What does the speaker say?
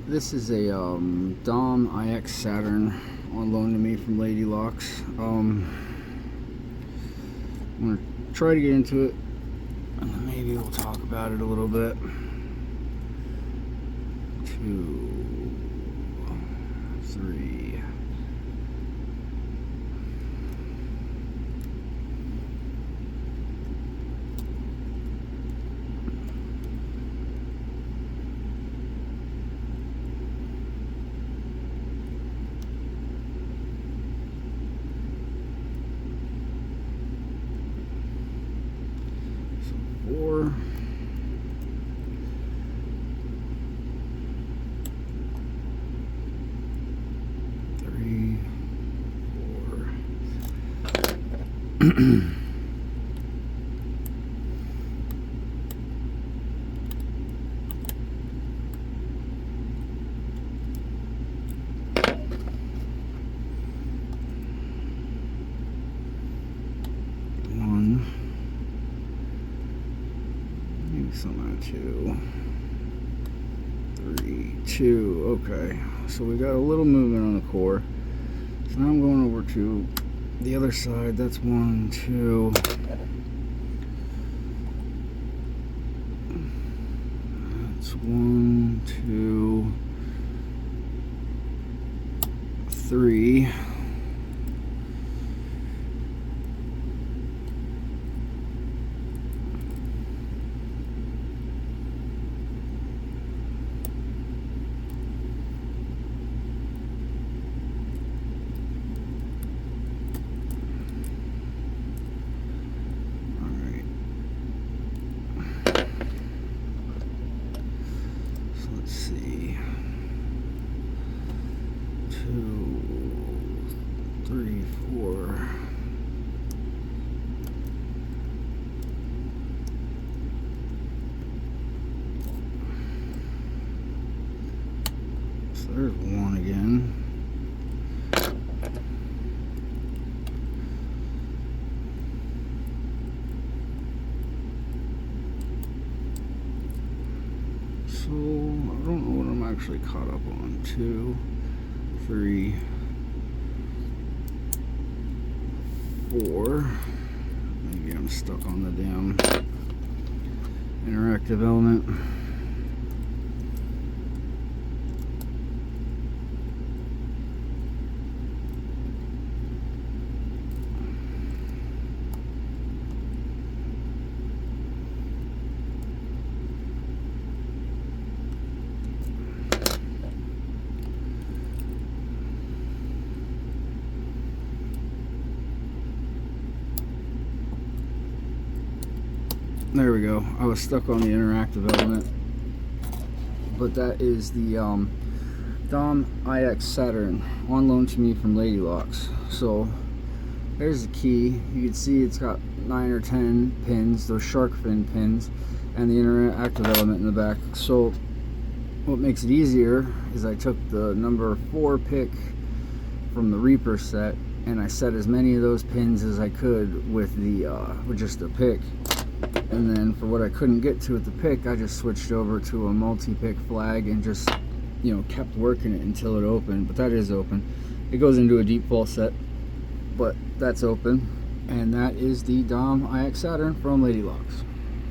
This is a Dom IX Saturn on loan to me from Lady Locks. I'm gonna try to get into it, and then maybe we'll talk about it a little bit. 2, 3. So 4. 3, 4. Maybe some at 2, 3, 2. Okay, so we got a little movement on the core. So now I'm going over to the other side. That's 1, 2. That's 1, 2, 3. Let's see. 2, 3, 4. So there's 1 again. So, I don't know what I'm actually caught up on. 2, 3, 4. Maybe I'm stuck on the damn interactive element. There we go. I was stuck on the interactive element, but that is the Dom IX Saturn on loan to me from Lady Locks. So there's the key. You can see it's got 9 or 10 pins, those shark fin pins, and the interactive element in the back. So what makes it easier is I took the number 4 pick from the Reaper set, and I set as many of those pins as I could with the with just a pick. And then for what I couldn't get to with the pick, I just switched over to a multi-pick flag and just, you know, kept working it until it opened. But that is open. It goes into a deep fall set, but that's open. And that is the Dom IX Saturn from Lady Locks.